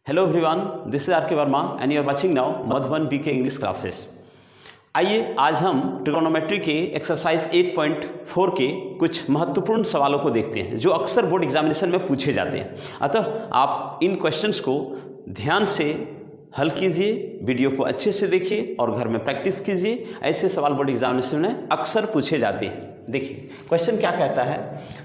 Hello everyone, this is R K Verma and you are watching now Madhuban BK English classes. आइए आज हम trigonometry के exercise 8.4 के कुछ महत्वपूर्ण सवालों को देखते हैं जो अक्सर बोर्ड एग्जामिनेशन में पूछे जाते हैं। अतः आप इन क्वेश्चंस को ध्यान से हल कीजिए, वीडियो को अच्छे से देखिए और घर में प्रैक्टिस कीजिए। ऐसे सवाल बोर्ड एग्जामिनेशन में अक्सर पूछे जाते हैं। देखिए क्वेश्चन क्या कहता है,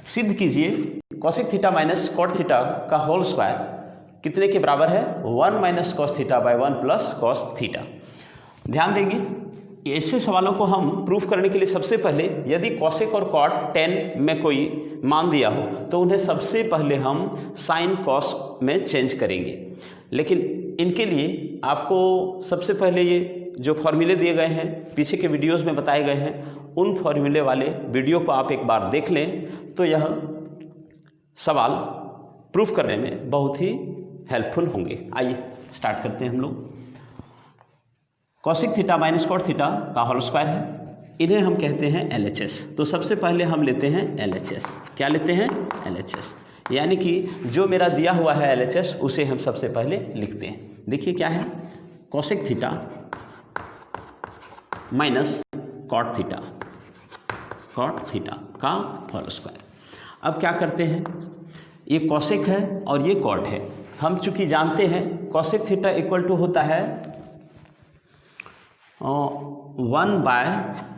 सिद्ध कीजिए cosec theta minus cot theta का होल स्क्वायर कितने के बराबर है 1 minus cos theta by 1 plus cos theta. ध्यान देंगे, ऐसे सवालों को हम प्रूफ करने के लिए सबसे पहले यदि कॉसेक और कॉट 10 में कोई मान दिया हो तो उन्हें सबसे पहले हम साइन कॉस में चेंज करेंगे। लेकिन इनके लिए आपको सबसे पहले ये जो फॉर्मूले दिए गए हैं पीछे के वीडियोस में बताए गए हैं, उन फॉर्मूले वाले वीडियो को आप एक बार देख लें तो यह सवाल प्रूफ करने में बहुत ही हेल्पफुल होंगे। आइए स्टार्ट करते हैं हम लोग। Cosec theta minus cot theta का होल स्क्वायर है, इन्हें हम कहते हैं LHS। तो सबसे पहले हम लेते हैं LHS। क्या लेते हैं? LHS, यानी कि जो मेरा दिया हुआ है LHS उसे हम सबसे पहले लिखते हैं। देखिए क्या है, cosec theta minus cot theta का होल स्क्वायर। अब क्या करते हैं, ये कॉसेक है और ये कॉट है। हम चूंकि जानते हैं कॉसेक थीटा इक्वल टू होता है 1 by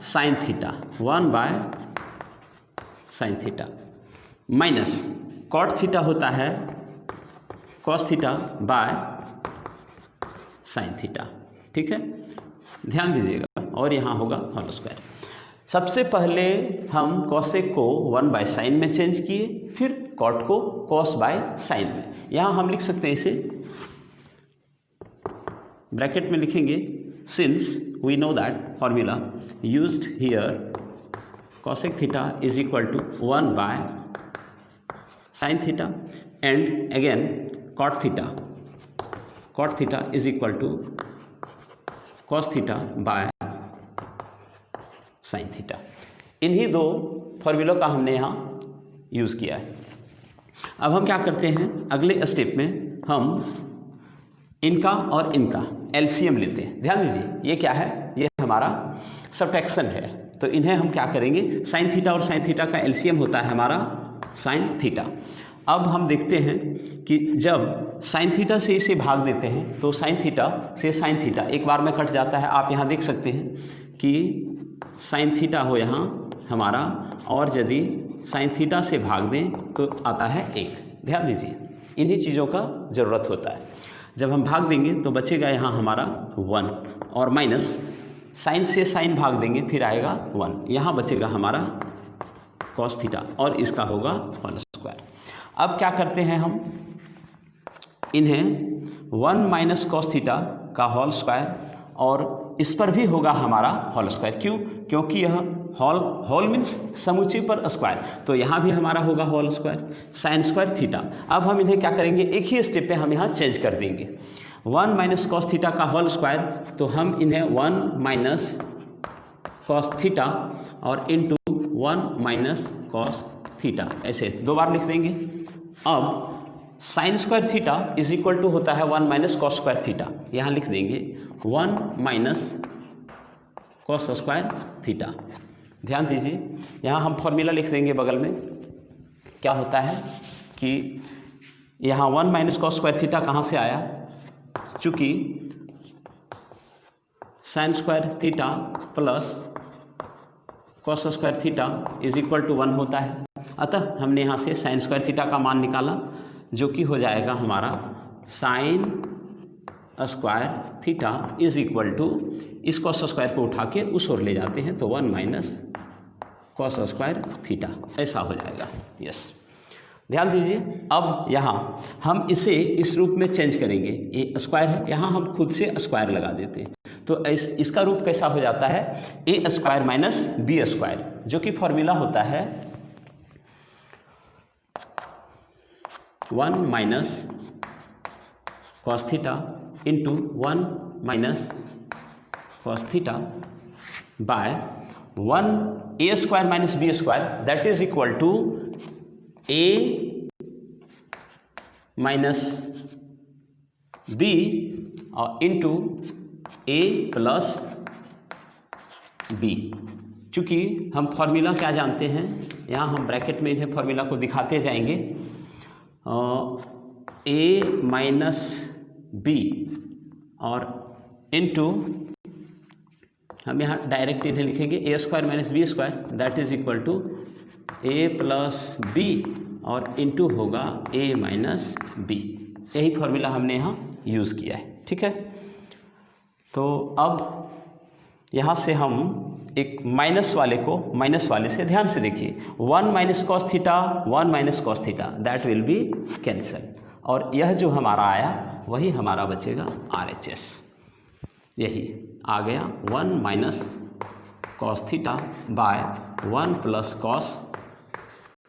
sine theta, 1 by sine theta, minus cot theta होता है cos theta by sine theta. ठीक है, ध्यान दीजिएगा। और यहाँ होगा होल स्क्वायर। सबसे पहले हम कॉसेक को 1 बाय साइन में चेंज किए, फिर कॉट को कॉस बाय साइन में। यहाँ हम लिख सकते हैं इसे ब्रैकेट में लिखेंगे, since we know that formula used here cosec theta is equal to 1 by sine theta and again cot theta is equal to cos theta by sine theta. इन्हीं दो फॉर्मूलों का हमने यहाँ यूज़ किया है। अब हम क्या करते हैं, अगले स्टेप में हम इनका और इनका एलसीएम लेते हैं। ध्यान दीजिए, ये क्या है, ये हमारा सब्ट्रैक्शन है। तो इन्हें हम क्या करेंगे, साइन थीटा और साइन थीटा का एलसीएम होता है हमारा साइन थीटा। अब हम देखते हैं कि जब साइन थीटा से इसे भाग देते हैं तो साइन थीटा से साइन थीटा एक बार में कट जाता है। आप यहाँ देख सकते हैं कि साइन थीटा हो यहाँ हमारा, और यदि साइन थीटा से भाग दें तो आता है 1। ध्यान दीजिए, इन्हीं चीज़ों का ज़रूरत होता है। जब हम भाग देंगे तो बचेगा यहाँ हमारा 1, और माइनस साइन से साइन भाग देंगे फिर आएगा 1, यहाँ बचेगा हमारा कॉस थीटा और इसका होगा होल स्क्वायर। अब क्या करते हैं हम, इन्हें 1 माइनस कॉस थीटा का होल स्क्वायर और इस पर भी होगा हमारा होल स्क्वायर। क्यों? क्योंकि यह होल मीन्स समुच्चय पर स्क्वायर, तो यहाँ भी हमारा होगा whole square sine square theta. अब हम इन्हें क्या करेंगे, एक ही स्टेप पे हम यहाँ चेंज कर देंगे। 1 माइनस कॉस थीटा का होल स्क्वायर, तो हम इन्हें 1 माइनस कॉस थीटा और इंटू 1 माइनस कॉस थीटा ऐसे 2 बार लिख देंगे। अब sine square theta is equal to होता है 1 माइनस कॉस स्क्वायर थीटा, यहाँ लिख देंगे 1 माइनस कॉस स्क्वायर थीटा। ध्यान दीजिए, यहाँ हम फॉर्मूला लिख देंगे बगल में। क्या होता है कि यहाँ 1 माइनस कॉस स्क्वायर थीटा कहाँ से आया, चूँकि sine square theta plus cos square theta is equal to 1 होता है। अतः हमने यहाँ से साइन स्क्वायर थीटा का मान निकाला जो कि हो जाएगा हमारा sine square theta is equal to, इस कॉस स्क्वायर को उठा के उस ओर ले जाते हैं तो 1 माइनस कॉस स्क्वायर थीटा ऐसा हो जाएगा। यस, ध्यान दीजिए। अब यहाँ हम इसे इस रूप में चेंज करेंगे, ये स्क्वायर है, यहाँ हम खुद से स्क्वायर लगा देते हैं तो इसका रूप कैसा हो जाता है, a square minus b square, जो कि फॉर्मूला होता है 1 minus cos theta into 1 minus cos theta by 1 a square minus b square, that is equal to a minus b into a plus b. चूँकि हम फॉर्मूला क्या जानते हैं, यहाँ हम ब्रैकेट में इन्हें फॉर्मूला को दिखाते जाएंगे। ए माइनस बी और इनटू हम यहाँ डायरेक्ट इन्हें लिखेंगे a square minus b square that is equal to a plus b और इनटू होगा ए माइनस बी। यही फॉर्मूला हमने यहाँ यूज़ किया है, ठीक है। तो अब यहाँ से हम एक माइनस वाले को माइनस वाले से ध्यान से देखिए, 1 minus cos theta 1 minus cos theta that will be cancel, और यह जो हमारा आया वही हमारा बचेगा RHS। यही आ गया 1 minus cos theta by 1 plus cos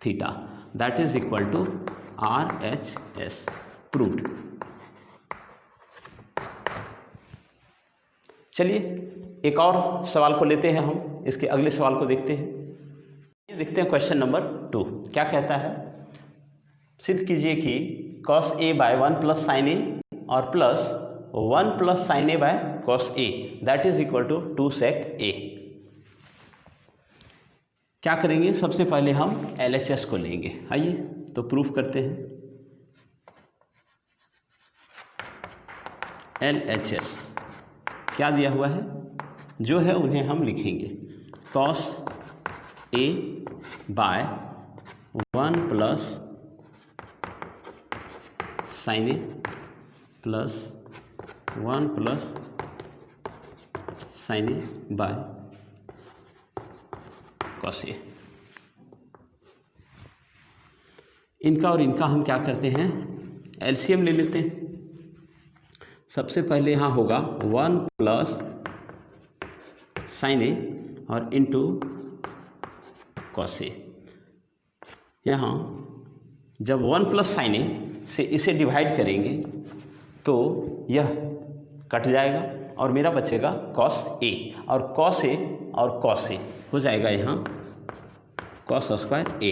theta that is equal to RHS proved. चलिए एक और सवाल को लेते हैं, हम इसके अगले सवाल को देखते हैं। ये देखते हैं क्वेश्चन नंबर 2 क्या कहता है। सिद्ध कीजिए कि cos a by 1 plus sine a और plus 1 plus sine a by cos a that is equal to 2 sec a। क्या करेंगे, सबसे पहले हम LHS को लेंगे। आइए तो प्रूफ करते हैं। LHS क्या दिया हुआ है, जो है उन्हें हम लिखेंगे cos a by 1 plus sine a plus 1 plus sine a by cos a। इनका और इनका हम क्या करते हैं, LCM ले लेते हैं। सबसे पहले यहाँ होगा 1 प्लस साइन ए और इनटू कॉस ए। यहाँ जब 1 प्लस साइन ए से इसे डिवाइड करेंगे तो यह कट जाएगा और मेरा बचेगा कॉस ए, और कॉस ए और कॉस ए हो जाएगा यहाँ कॉस स्क्वायर ए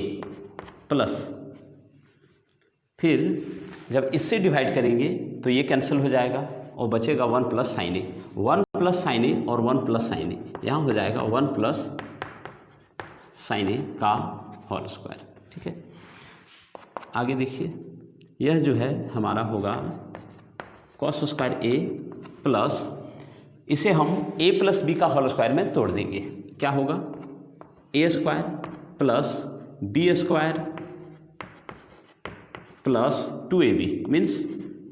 प्लस, फिर जब इससे डिवाइड करेंगे तो ये कैंसिल हो जाएगा और बचेगा 1 plus sine a. 1 plus sine a और 1 प्लस साइन ए यहाँ हो जाएगा 1 प्लस साइन ए का होल स्क्वायर, ठीक है। आगे देखिए, यह जो है हमारा होगा कॉस स्क्वायर ए प्लस, इसे हम ए प्लस बी का होल स्क्वायर में तोड़ देंगे। क्या होगा, a square plus b square plus 2ab means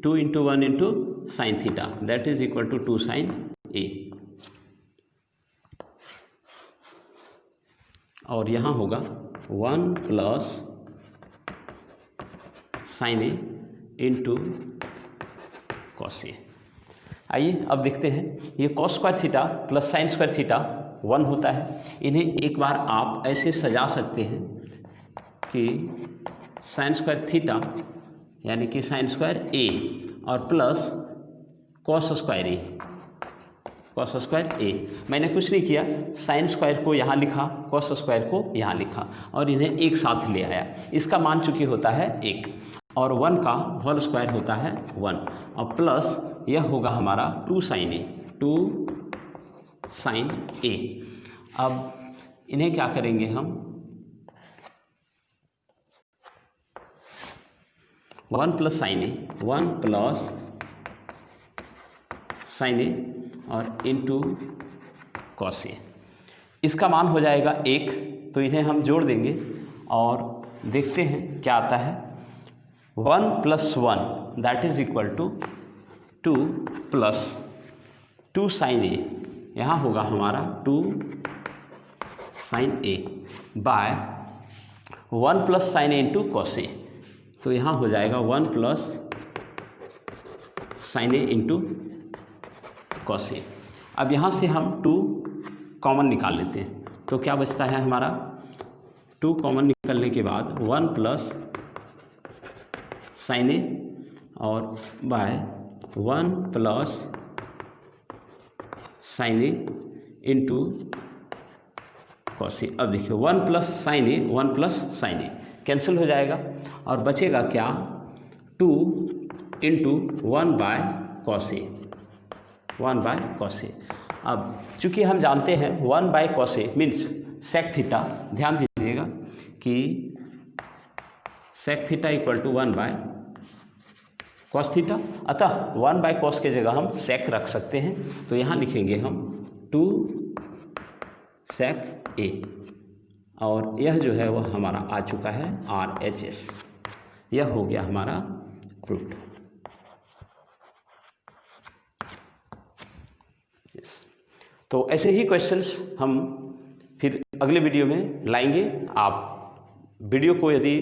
2 into 1 into sine theta that is equal to 2 sine a, और यहाँ होगा 1 plus sine a into cos a. आइए अब देखते हैं, ये cos square theta plus sine square theta 1 होता है। इन्हें एक बार आप ऐसे सजा सकते हैं कि साइन स्क्वायर थीटा यानी कि साइन स्क्वायर ए और प्लस कॉस स्क्वायर ए, कॉस स्क्वायर ए। मैंने कुछ नहीं किया, साइन स्क्वायर को यहाँ लिखा, कॉस स्क्वायर को यहाँ लिखा और इन्हें एक साथ ले आया। इसका मान चूंकि होता है 1 और 1 का होल स्क्वायर होता है 1 और प्लस यह होगा हमारा 2 साइन ए, 2 साइन ए। अब इन्हें क्या करेंगे हम, 1 plus sine a, 1 plus sine a और इनटू कॉस ए। इसका मान हो जाएगा 1, तो इन्हें हम जोड़ देंगे और देखते हैं क्या आता है। 1 plus 1 that is equal to 2 plus 2 sine a, यहाँ होगा हमारा 2 sine a by 1 plus sine a into cos a, तो यहाँ हो जाएगा 1 plus sine a into cos a. अब यहाँ से हम 2 कॉमन निकाल लेते हैं, तो क्या बचता है हमारा, 2 कॉमन निकलने के बाद 1 प्लस साइन ए और by 1 plus sine a into cos a. अब देखिए 1 plus sine a 1 plus sine a cancel हो जाएगा और बचेगा क्या, 2 into 1 by cos a, 1 by cos a. अब चूंकि हम जानते हैं 1 by cos a means sec theta, ध्यान दीजिएगा कि sec theta equal to 1 by cos theta, अतः 1 बाय कॉस के जगह हम सेक रख सकते हैं। तो यहाँ लिखेंगे हम 2 सेक ए, और यह जो है वह हमारा आ चुका है RHS। यह हो गया हमारा प्रूफ। तो ऐसे ही क्वेश्चंस हम फिर अगले वीडियो में लाएंगे। आप वीडियो को यदि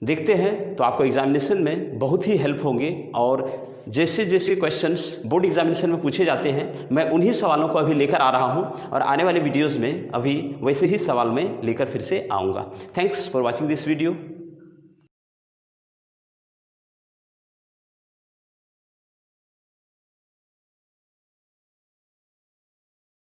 देखते हैं तो आपको एग्जामिनेशन में बहुत ही हेल्प होंगे, और जैसे जैसे क्वेश्चंस बोर्ड एग्जामिनेशन में पूछे जाते हैं मैं उन्हीं सवालों को अभी लेकर आ रहा हूं, और आने वाले वीडियोस में अभी वैसे ही सवाल में लेकर फिर से आऊँगा। Thanks for watching this video.